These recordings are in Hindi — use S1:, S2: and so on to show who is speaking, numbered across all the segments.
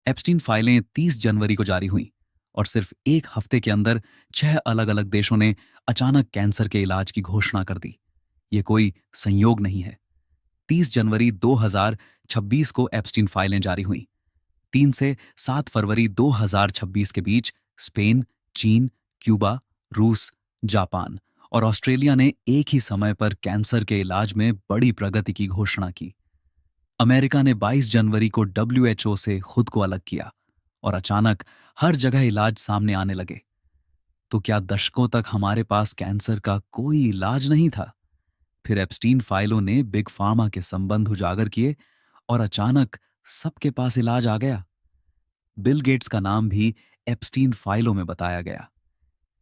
S1: एप्स्टीन फाइलें 30 जनवरी को जारी हुईं और सिर्फ एक हफ्ते के अंदर 6 अलग अलग देशों ने अचानक कैंसर के इलाज की घोषणा कर दी। ये कोई संयोग नहीं है। 30 जनवरी 2026 को एप्स्टीन फाइलें जारी हुईं। 3 से 7 फरवरी 2026 के बीच स्पेन, चीन, क्यूबा, रूस, जापान और ऑस्ट्रेलिया ने एक ही समय पर कैंसर के इलाज में बड़ी प्रगति की घोषणा की। अमेरिका ने 22 जनवरी को डब्ल्यूएचओ से खुद को अलग किया और अचानक हर जगह इलाज सामने आने लगे। तो क्या दशकों तक हमारे पास कैंसर का कोई इलाज नहीं था? फिर एप्स्टीन फाइलों ने बिग फार्मा के संबंध उजागर किए और अचानक सबके पास इलाज आ गया। बिल गेट्स का नाम भी एप्स्टीन फाइलों में बताया गया।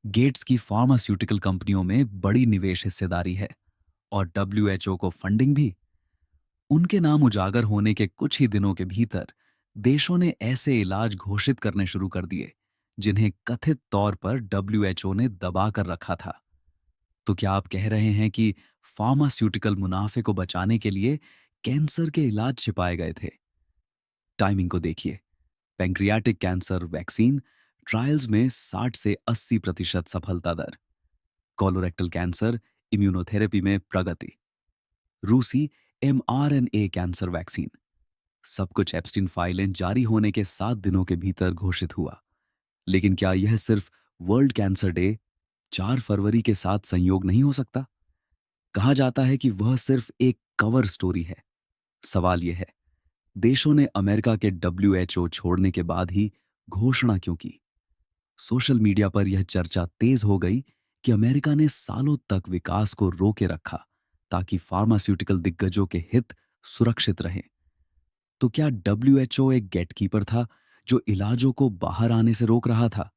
S1: गेट्स की फार्मास्यूटिकल कंपनियों में बड़ी निवेश हिस्सेदारी है और डब्ल्यूएचओ को फंडिंग भी। उनके नाम उजागर होने के कुछ ही दिनों के भीतर देशों ने ऐसे इलाज घोषित करने शुरू कर दिए जिन्हें कथित तौर पर डब्ल्यूएचओ ने दबा कर रखा था। तो क्या आप कह रहे हैं कि फार्मास्यूटिकल मुनाफे को बचाने के लिए कैंसर के इलाज छिपाए गए थे? टाइमिंग को देखिए। पैंक्रियाटिक कैंसर वैक्सीन ट्रायल्स में 60 से 80% सफलता दर। कोलोरेक्टल कैंसर इम्यूनोथेरेपी में प्रगति। रूसी एमआरएनए कैंसर वैक्सीन। सब कुछ एप्स्टीन फाइलें जारी होने के 7 दिनों के भीतर घोषित हुआ। लेकिन क्या यह सिर्फ वर्ल्ड कैंसर डे 4 फरवरी के साथ संयोग नहीं हो सकता? कहा जाता है कि वह सिर्फ एक कवर स्टोरी है। सवाल यह है, देशों ने अमेरिका के डब्ल्यूएचओ छोड़ने के बाद ही घोषणा क्यों की? सोशल मीडिया पर यह चर्चा तेज हो गई कि अमेरिका ने सालों तक विकास को रोके रखा ताकि फार्मास्यूटिकल दिग्गजों के हित सुरक्षित रहें। तो क्या डब्ल्यूएचओ एक गेटकीपर था जो इलाजों को बाहर आने से रोक रहा था?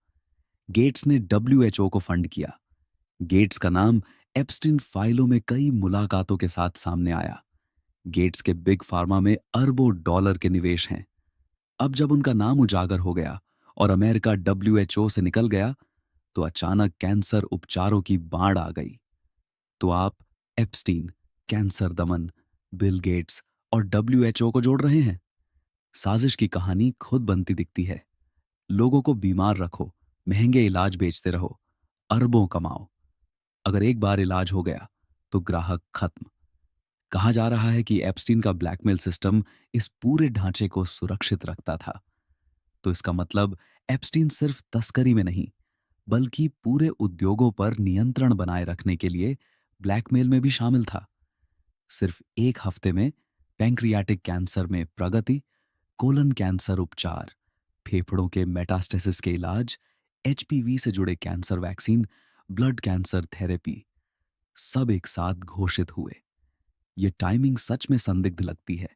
S1: गेट्स ने डब्ल्यूएचओ को फंड किया। गेट्स का नाम एप्स्टीन फाइलों में कई मुलाकातों के साथ सामने आया। गेट्स के बिग फार्मा में अरबों डॉलर के निवेश हैं। अब जब उनका नाम उजागर हो गया और अमेरिका डब्ल्यूएचओ से निकल गया, तो अचानक कैंसर उपचारों की बाढ़ आ गई। तो आप एप्स्टीन, कैंसर दमन, बिल गेट्स और डब्ल्यूएचओ को जोड़ रहे हैं। साजिश की कहानी खुद बनती दिखती है। लोगों को बीमार रखो, महंगे इलाज बेचते रहो, अरबों कमाओ। अगर एक बार इलाज हो गया तो ग्राहक खत्म। कहा जा रहा है कि एप्स्टीन का ब्लैकमेल सिस्टम इस पूरे ढांचे को सुरक्षित रखता था। तो इसका मतलब एप्स्टीन सिर्फ तस्करी में नहीं, बल्कि पूरे उद्योगों पर नियंत्रण बनाए रखने के लिए ब्लैकमेल में भी शामिल था। सिर्फ एक हफ्ते में पैंक्रियाटिक कैंसर में प्रगति, कोलन कैंसर उपचार, फेफड़ों के मेटास्टेसिस के इलाज, एचपीवी से जुड़े cancer vaccine, blood cancer therapy, सब एक साथ घोषित हुए। ये टाइमिंग सच में संदिग्ध लगती है।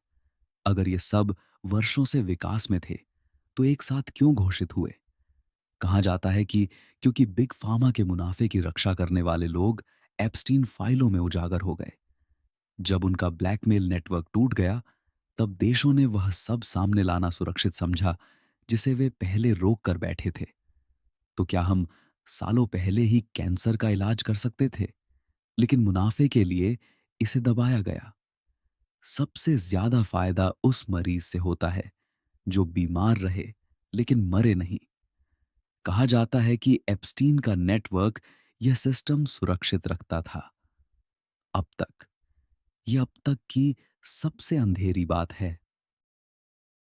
S1: अगर ये सब वर्षों से विकास में थे, तो एक साथ क्यों घोषित हुए? कहा जाता है कि क्योंकि बिग फार्मा के मुनाफे की रक्षा करने वाले लोग एप्स्टीन फाइलों में उजागर हो गए। जब उनका ब्लैकमेल नेटवर्क टूट गया, तब देशों ने वह सब सामने लाना सुरक्षित समझा जिसे वे पहले रोक कर बैठे थे। तो क्या हम सालों पहले ही कैंसर का इलाज कर सकते थे, लेकिन मुनाफे के लिए इसे दबाया गया? सबसे ज्यादा फायदा उस मरीज से होता है जो बीमार रहे लेकिन मरे नहीं। कहा जाता है कि एप्स्टीन का नेटवर्क यह सिस्टम सुरक्षित रखता था। अब तक, यह अब तक की सबसे अंधेरी बात है।